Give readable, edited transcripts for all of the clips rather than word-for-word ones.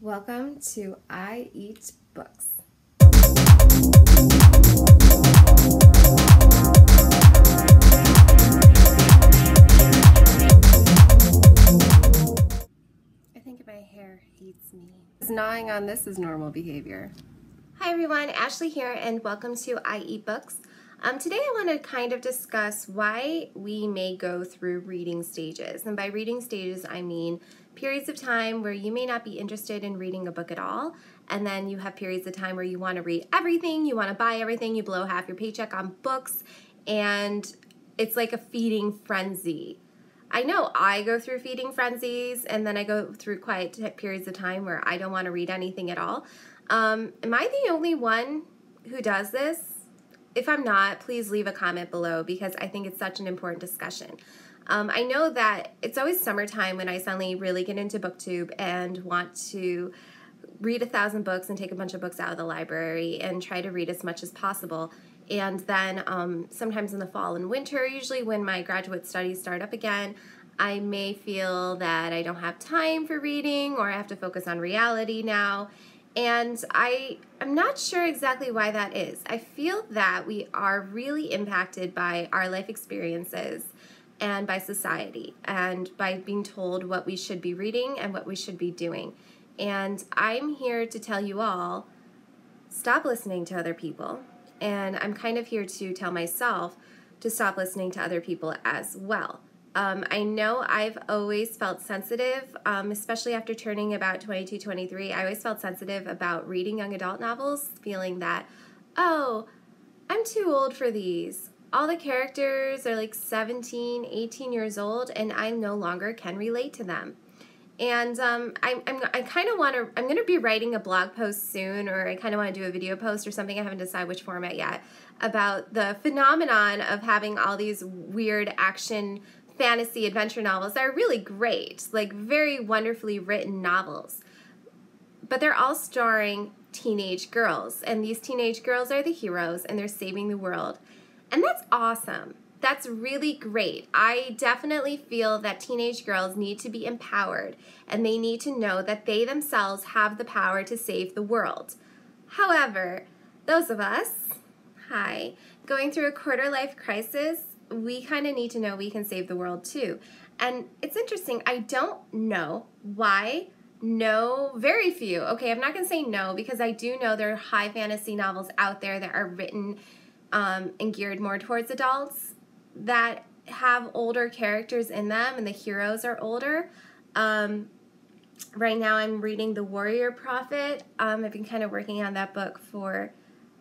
Welcome to I Eat Books. I think my hair hates me. Gnawing on this is normal behavior. Hi everyone, Ashley here and welcome to I Eat Books. Today I want to kind of discuss why we may go through reading stages. And by reading stages, I mean periods of time where you may not be interested in reading a book at all, and then you have periods of time where you want to read everything, you want to buy everything, you blow half your paycheck on books, and it's like a feeding frenzy. I know I go through feeding frenzies, and then I go through quiet periods of time where I don't want to read anything at all. Am I the only one who does this? If I'm not, please leave a comment below because I think it's such an important discussion. I know that it's always summertime when I suddenly really get into BookTube and want to read 1,000 books and take a bunch of books out of the library and try to read as much as possible. And then sometimes in the fall and winter, usually when my graduate studies start up again, I may feel that I don't have time for reading or I have to focus on reality now. And I'm not sure exactly why that is. I feel that we are really impacted by our life experiences and by society and by being told what we should be reading and what we should be doing. And I'm here to tell you all, stop listening to other people. And I'm kind of here to tell myself to stop listening to other people as well. I know I've always felt sensitive, especially after turning about 22, 23. I always felt sensitive about reading young adult novels, feeling that, oh, I'm too old for these. All the characters are like 17, 18 years old, and I no longer can relate to them. And I kind of want to, I'm going to be writing a blog post soon, or I kind of want to do a video post or something, I haven't decided which format yet, about the phenomenon of having all these weird action fantasy adventure novels that are really great, like very wonderfully written novels. But they're all starring teenage girls, and these teenage girls are the heroes, and they're saving the world. And that's awesome. That's really great. I definitely feel that teenage girls need to be empowered, and they need to know that they themselves have the power to save the world. However, those of us, going through a quarter-life crisis, we kind of need to know we can save the world too. And it's interesting, I don't know why. No, very few. Okay, I'm not going to say no because I do know there are high fantasy novels out there that are written and geared more towards adults that have older characters in them and the heroes are older. Right now I'm reading The Warrior Prophet. I've been kind of working on that book for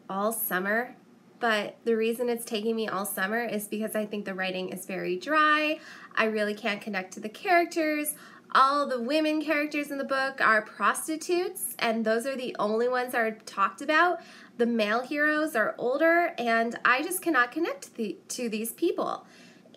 all summer. But the reason it's taking me all summer is because I think the writing is very dry. I really can't connect to the characters. All the women characters in the book are prostitutes, and those are the only ones that are talked about. The male heroes are older, and I just cannot connect to these people.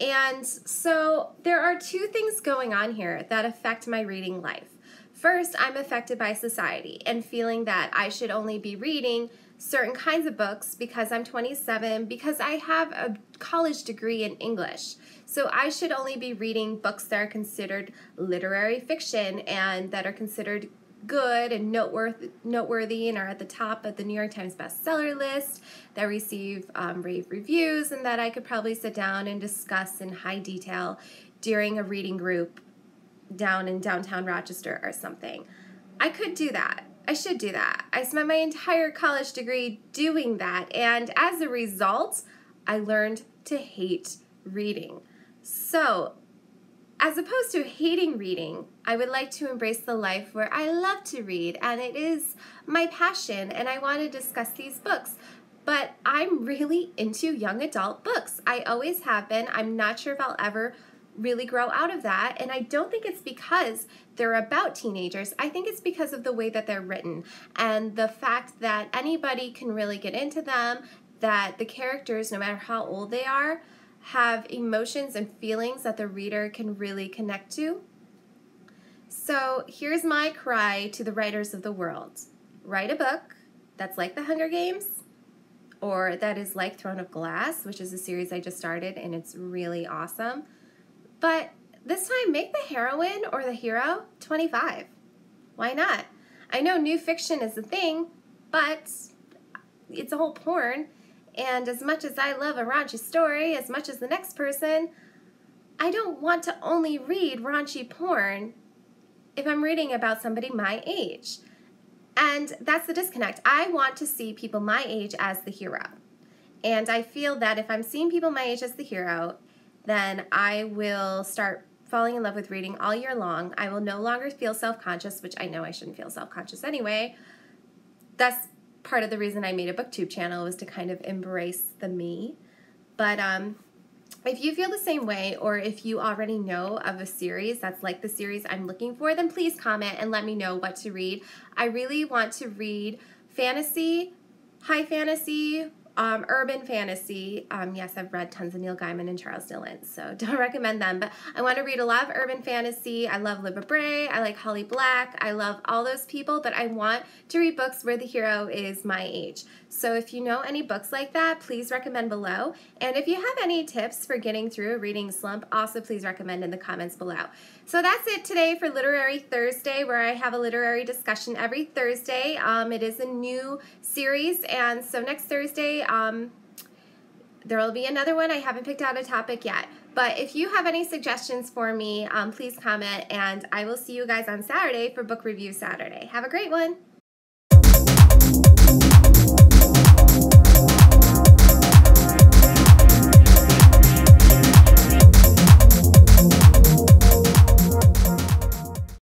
And so there are two things going on here that affect my reading life. First, I'm affected by society and feeling that I should only be reading certain kinds of books because I'm 27, because I have a college degree in English. So I should only be reading books that are considered literary fiction and that are considered good and noteworthy and are at the top of the New York Times bestseller list, that receive rave reviews, and that I could probably sit down and discuss in high detail during a reading group down in downtown Rochester or something. I could do that. I should do that. I spent my entire college degree doing that, and as a result, I learned to hate reading. So, as opposed to hating reading, I would like to embrace the life where I love to read, and it is my passion, and I want to discuss these books. But I'm really into young adult books. I always have been. I'm not sure if I'll ever really grow out of that, and I don't think it's because they're about teenagers. I think it's because of the way that they're written and the fact that anybody can really get into them, that the characters, no matter how old they are, have emotions and feelings that the reader can really connect to. So here's my cry to the writers of the world. Write a book that's like The Hunger Games, or that is like Throne of Glass, which is a series I just started and it's really awesome. But this time, make the heroine or the hero 25. Why not? I know new fiction is a thing, but it's all porn. And as much as I love a raunchy story, as much as the next person, I don't want to only read raunchy porn if I'm reading about somebody my age. And that's the disconnect. I want to see people my age as the hero. And I feel that if I'm seeing people my age as the hero, then I will start falling in love with reading all year long. I will no longer feel self-conscious, which I know I shouldn't feel self-conscious anyway. That's part of the reason I made a BookTube channel, was to kind of embrace the me. But if you feel the same way, or if you already know of a series that's like the series I'm looking for, then please comment and let me know what to read. I really want to read fantasy, high fantasy, urban fantasy. Yes, I've read tons of Neil Gaiman and Charles Dillon, so don't recommend them, but I want to read a lot of urban fantasy. I love Libba Bray, I like Holly Black, I love all those people, but I want to read books where the hero is my age. So if you know any books like that, please recommend below. And if you have any tips for getting through a reading slump, also please recommend in the comments below. So that's it today for Literary Thursday, where I have a literary discussion every Thursday. It is a new series, and so next Thursday, there will be another one. I haven't picked out a topic yet. But if you have any suggestions for me, please comment, and I will see you guys on Saturday for Book Review Saturday. Have a great one.